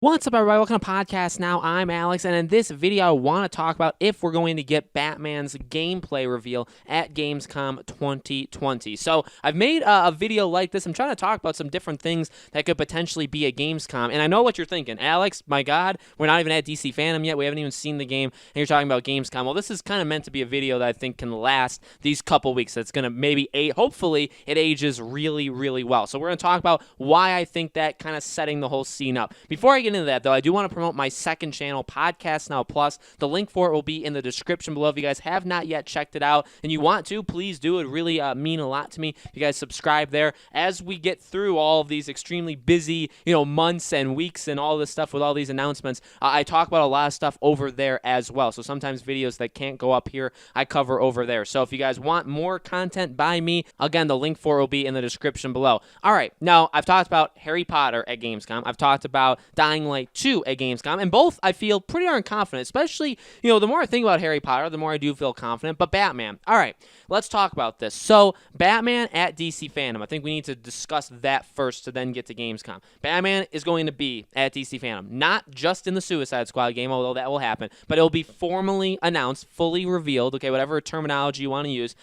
What's up, everybody? Welcome to Podcast Now. I'm Alex, and in this video, I want to talk about if we're going to get Batman's gameplay reveal at Gamescom 2020. So, I've made a video like this. I'm trying to talk about some different things that could potentially be at Gamescom, and I know what you're thinking. Alex, my God, we're not even at DC Fandom yet. We haven't even seen the game, and you're talking about Gamescom. Well, this is kind of meant to be a video that I think can last these couple weeks. That's going to maybe, hopefully, it ages really, really well. So, we're going to talk about why I think that kind of setting the whole scene up. Before I get into that, though, I do want to promote my second channel, Podcast Now Plus. The link for it will be in the description below. If you guys have not yet checked it out and you want to, please do. It would really mean a lot to me if you guys subscribe there. As we get through all of these extremely busy, months and weeks and all this stuff with all these announcements, I talk about a lot of stuff over there as well. So sometimes videos that can't go up here, I cover over there. So if you guys want more content by me, again, the link for it will be in the description below. All right, now I've talked about Harry Potter at Gamescom. I've talked about Dying Light 2 at Gamescom, and both I feel pretty darn confident, especially, the more I think about Harry Potter, the more I do feel confident, but Batman. All right, let's talk about this. So, Batman at DC Fandom. I think we need to discuss that first to then get to Gamescom. Batman is going to be at DC Fandom, not just in the Suicide Squad game, although that will happen, but it will be formally announced, fully revealed, okay, whatever terminology you want to use,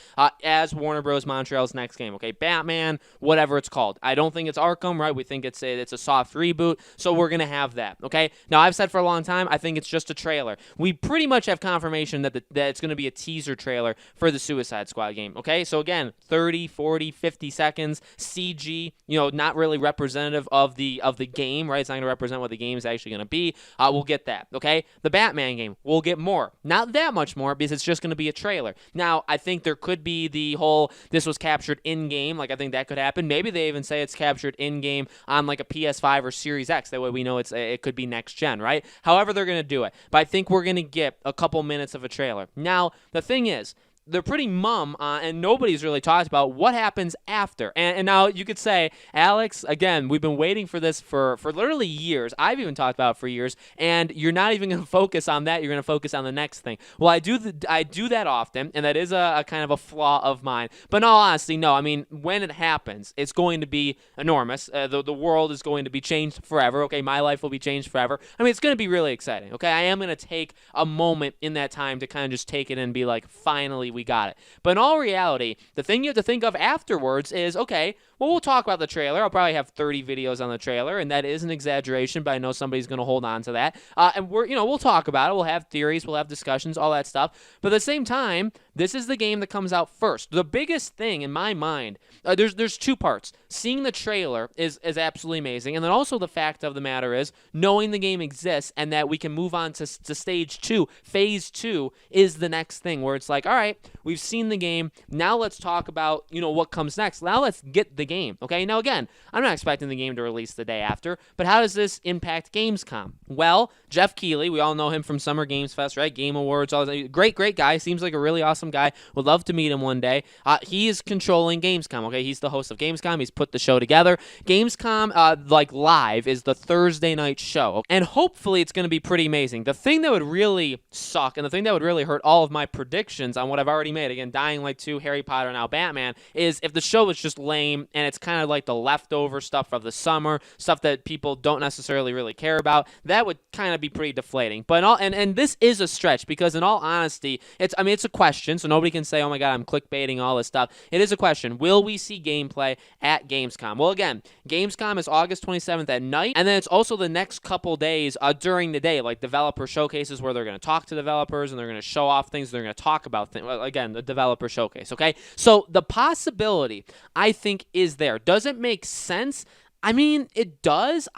as Warner Bros. Montreal's next game, okay? Batman, whatever it's called. I don't think it's Arkham, right? We think it's a soft reboot, so we're going to have that, okay? Now, I've said for a long time, I think it's just a trailer. We pretty much have confirmation that it's going to be a teaser trailer for the Suicide Squad game, okay? So, again, 30, 40, 50 seconds, CG, not really representative of the game, right? It's not going to represent what the game is actually going to be. We'll get that, okay? The Batman game, we'll get more. Not that much more, because it's just going to be a trailer. Now, I think there could be the whole, this was captured in-game, like I think that could happen. Maybe they even say it's captured in-game on like a PS5 or Series X. That way we know it could be next gen, right? However they're going to do it. But I think we're going to get a couple minutes of a trailer. Now, the thing is, they're pretty mum, and nobody's really talked about what happens after. And now you could say, Alex, again, we've been waiting for this for literally years. I've even talked about it for years, and you're not even going to focus on that. You're going to focus on the next thing. Well, I do that often, and that is a kind of a flaw of mine. But in all honesty, no. I mean, when it happens, it's going to be enormous. The world is going to be changed forever. Okay, my life will be changed forever. I mean, it's going to be really exciting. Okay, I am going to take a moment in that time to kind of just take it in and be like, finally, we got it. But in all reality, the thing you have to think of afterwards is, okay, well, we'll talk about the trailer. I'll probably have 30 videos on the trailer, and that is an exaggeration, but I know somebody's going to hold on to that. And we'll talk about it. We'll have theories, we'll have discussions, all that stuff. But at the same time, this is the game that comes out first. The biggest thing in my mind, there's two parts. Seeing the trailer is absolutely amazing, and then also the fact of the matter is knowing the game exists and that we can move on to stage 2, phase 2 is the next thing where it's like, all right, we've seen the game. Now let's talk about, what comes next. Now let's get the game, okay? Now, again, I'm not expecting the game to release the day after, but how does this impact Gamescom? Well, Jeff Keighley, we all know him from Summer Games Fest, right? Game Awards, all that. Great guy. Seems like a really awesome guy. Would love to meet him one day. He is controlling Gamescom, okay? He's the host of Gamescom. He's put the show together. Gamescom, live, is the Thursday night show, and hopefully it's going to be pretty amazing. The thing that would really suck, and the thing that would really hurt all of my predictions on what I've already made, again, Dying Light 2, Harry Potter, now Batman, is if the show was just lame and it's kind of like the leftover stuff of the summer, stuff that people don't necessarily really care about, that would kind of be pretty deflating. But and this is a stretch, because in all honesty, it's a question, so nobody can say, oh my God, I'm clickbaiting all this stuff. It is a question. Will we see gameplay at Gamescom? Well, again, Gamescom is August 27th at night, and then it's also the next couple days during the day, like developer showcases where they're going to talk to developers and they're going to show off things, they're going to talk about things. Well, again, the developer showcase, okay? So the possibility, I think, is there. Does it make sense? I mean, it does.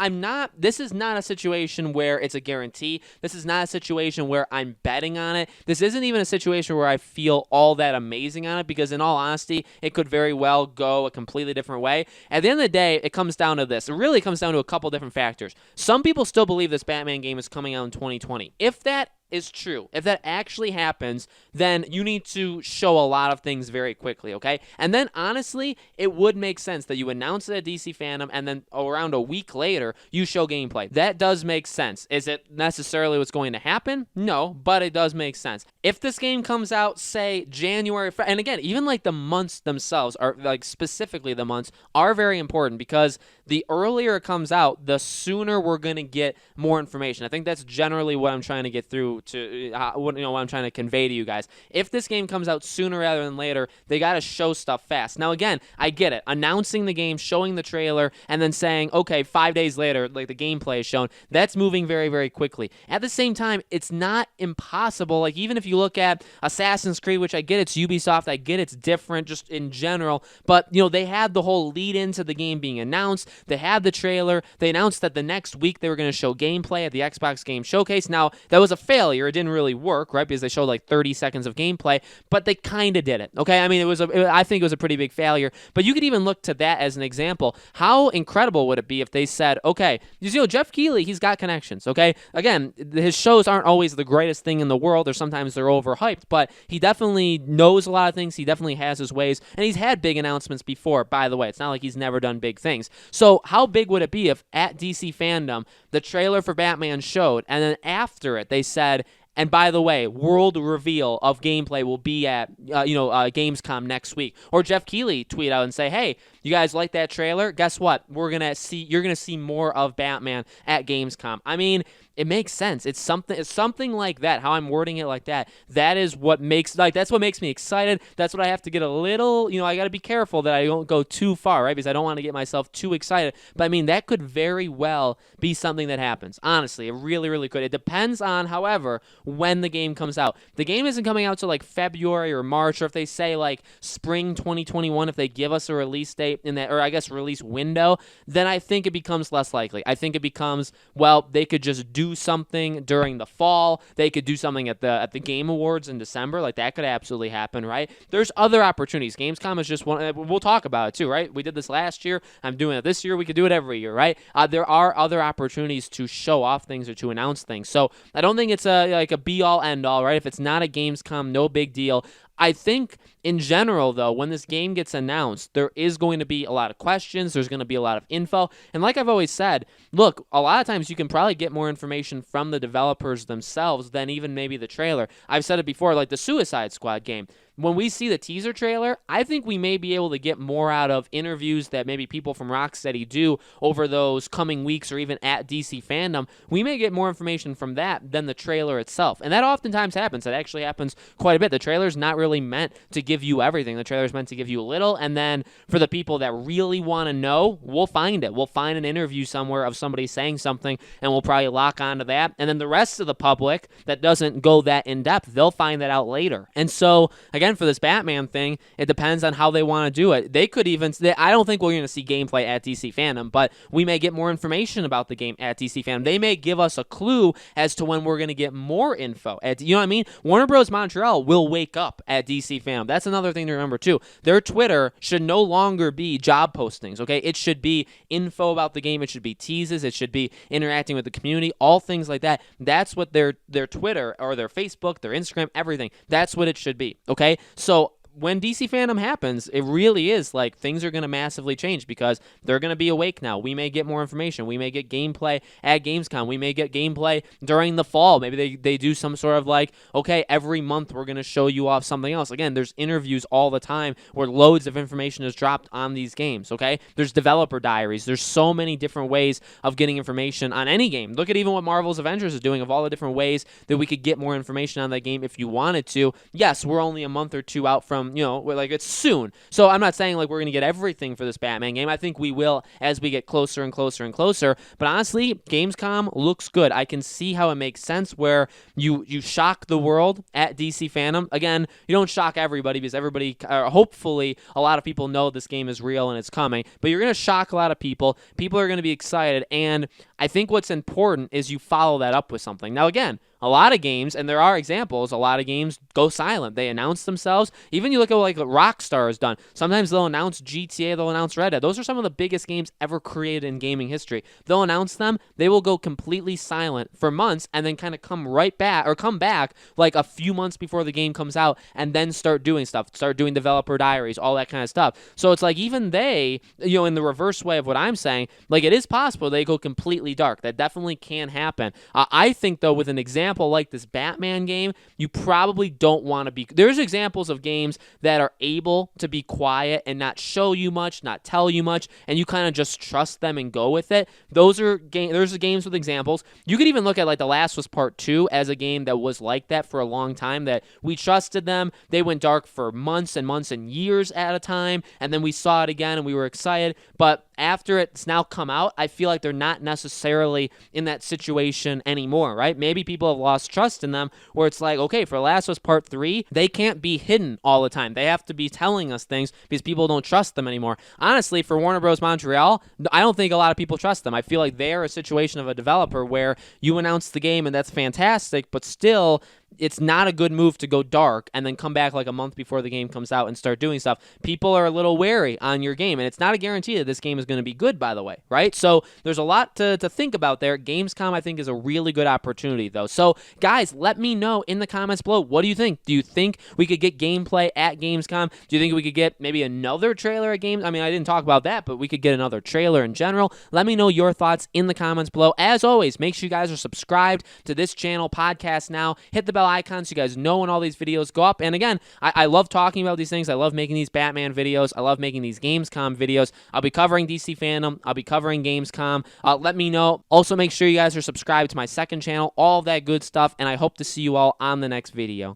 This is not a situation where it's a guarantee. This is not a situation where I'm betting on it. This isn't even a situation where I feel all that amazing on it, because in all honesty, it could very well go a completely different way. At the end of the day, it comes down to this. It really comes down to a couple different factors. Some people still believe this Batman game is coming out in 2020. If that is true, if that actually happens, then you need to show a lot of things very quickly, okay? And then honestly, it would make sense that you announce it at DC Fandom and then around a week later, you show gameplay. That does make sense. Is it necessarily what's going to happen? No, but it does make sense. If this game comes out, say, January, and again, even like the months themselves are, like specifically the months, are very important because the earlier it comes out, the sooner we're going to get more information. I think that's generally what I'm trying to get through to, what I'm trying to convey to you guys. If this game comes out sooner rather than later, they got to show stuff fast. Now, again, I get it. Announcing the game, showing the trailer, and then saying, okay, 5 days later, like the gameplay is shown, that's moving very, very quickly. At the same time, it's not impossible. Like, even if you look at Assassin's Creed, which I get it's Ubisoft, I get it's different just in general, but, they had the whole lead into the game being announced. They had the trailer. They announced that the next week they were going to show gameplay at the Xbox Game Showcase. Now, that was a failure. It didn't really work, right? Because they showed like 30 seconds of gameplay, but they kind of did it, okay? I mean, I think it was a pretty big failure, but you could even look to that as an example. How incredible would it be if they said, okay, Jeff Keighley, he's got connections, okay? Again, his shows aren't always the greatest thing in the world, or sometimes they're overhyped, but he definitely knows a lot of things. He definitely has his ways, and he's had big announcements before, by the way. It's not like he's never done big things. So how big would it be if at DC Fandom, the trailer for Batman showed, and then after it, they said, and by the way, world reveal of gameplay will be at Gamescom next week. Or Jeff Keighley tweet out and say, hey, you guys like that trailer? Guess what? You're gonna see more of Batman at Gamescom. I mean, it makes sense. It's something like that. How I'm wording it like that. That's what makes me excited. That's what I have to get a little, I got to be careful that I don't go too far, right? Because I don't want to get myself too excited. But I mean, that could very well be something that happens. Honestly, it really, really could. It depends on, however, when the game comes out. The game isn't coming out till like February or March, or if they say like spring 2021, if they give us a release date in that, or I guess release window, then I think it becomes less likely. I think it becomes, well, they could just do something during the fall. They could do something at the Game Awards in December. Like, that could absolutely happen, right? There's other opportunities. Gamescom is just one. We'll talk about it too, right? We did this last year. I'm doing it this year. We could do it every year, right? There are other opportunities to show off things or to announce things. So I don't think it's a be-all, end-all, right? If it's not a Gamescom, no big deal. I think in general, though, when this game gets announced, there is going to be a lot of questions. There's going to be a lot of info. And like I've always said, look, a lot of times you can probably get more information from the developers themselves than even maybe the trailer. I've said it before, like the Suicide Squad game. When we see the teaser trailer, I think we may be able to get more out of interviews that maybe people from Rocksteady do over those coming weeks or even at DC Fandom. We may get more information from that than the trailer itself. And that oftentimes happens. That actually happens quite a bit. The trailer's not really meant to give you everything. The trailer's meant to give you a little. And then for the people that really want to know, we'll find it. We'll find an interview somewhere of somebody saying something, and we'll probably lock onto that. And then the rest of the public that doesn't go that in-depth, they'll find that out later. And so, again, for this Batman thing, it depends on how they want to do it. They could even, I don't think we're going to see gameplay at DC Fandom, but we may get more information about the game at DC Fandom. They may give us a clue as to when we're going to get more info. You know what I mean? Warner Bros. Montreal will wake up at DC Fandom. That's another thing to remember, too. Their Twitter should no longer be job postings, okay? It should be info about the game. It should be teases. It should be interacting with the community, all things like that. That's what their Twitter or their Facebook, their Instagram, everything, that's what it should be, okay? So when DC Fandom happens, it really is like things are going to massively change because they're going to be awake now. We may get more information. We may get gameplay at Gamescom. We may get gameplay during the fall. Maybe they do some sort of like, okay, every month we're going to show you off something else. Again, there's interviews all the time where loads of information is dropped on these games, okay? There's developer diaries. There's so many different ways of getting information on any game. Look at even what Marvel's Avengers is doing, of all the different ways that we could get more information on that game if you wanted to. Yes, we're only a month or two out from, like it's soon. So I'm not saying like we're going to get everything for this Batman game. I think we will as we get closer and closer and closer. But honestly, Gamescom looks good. I can see how it makes sense where you shock the world at DC Fandom. Again, you don't shock everybody because everybody, hopefully a lot of people know this game is real and it's coming. But you're going to shock a lot of people. People are going to be excited. And I think what's important is you follow that up with something. Now, again, a lot of games, and there are examples, a lot of games go silent. They announce themselves. Even you look at like what Rockstar has done. Sometimes they'll announce GTA, they'll announce Red Dead. Those are some of the biggest games ever created in gaming history. They'll announce them, they will go completely silent for months and then kind of come back like a few months before the game comes out and then start doing stuff, start doing developer diaries, all that kind of stuff. So it's like even they, in the reverse way of what I'm saying, like it is possible they go completely dark. That definitely can happen. I think though with an example like this Batman game, you probably don't want to be. There's examples of games that are able to be quiet and not show you much, not tell you much, and you kind of just trust them and go with it. There's games with examples. You could even look at like The Last of Us Part 2 as a game that was like that for a long time, that we trusted them. They went dark for months and months and years at a time, and then we saw it again and we were excited. But after it's now come out, I feel like they're not necessarily in that situation anymore, right? Maybe people have lost trust in them where it's like, okay, for Last of Us Part 3, they can't be hidden all the time. They have to be telling us things because people don't trust them anymore. Honestly, for Warner Bros. Montreal, I don't think a lot of people trust them. I feel like they're a situation of a developer where you announce the game and that's fantastic, but still, it's not a good move to go dark and then come back like a month before the game comes out and start doing stuff. People are a little wary on your game, and it's not a guarantee that this game is going to be good, by the way, right? So there's a lot to think about there. Gamescom, I think, is a really good opportunity, though. So, guys, let me know in the comments below. What do you think? Do you think we could get gameplay at Gamescom? Do you think we could get maybe another trailer at Games? I mean, I didn't talk about that, but we could get another trailer in general. Let me know your thoughts in the comments below. As always, make sure you guys are subscribed to this channel, Podcast Now. Hit the bell icon so you guys know when all these videos go up. And again, I love talking about these things. I love making these Batman videos. I love making these Gamescom videos. I'll be covering DC fandom. I'll be covering Gamescom. Let me know. Also, make sure you guys are subscribed to my second channel. All of that good stuff. And I hope to see you all on the next video.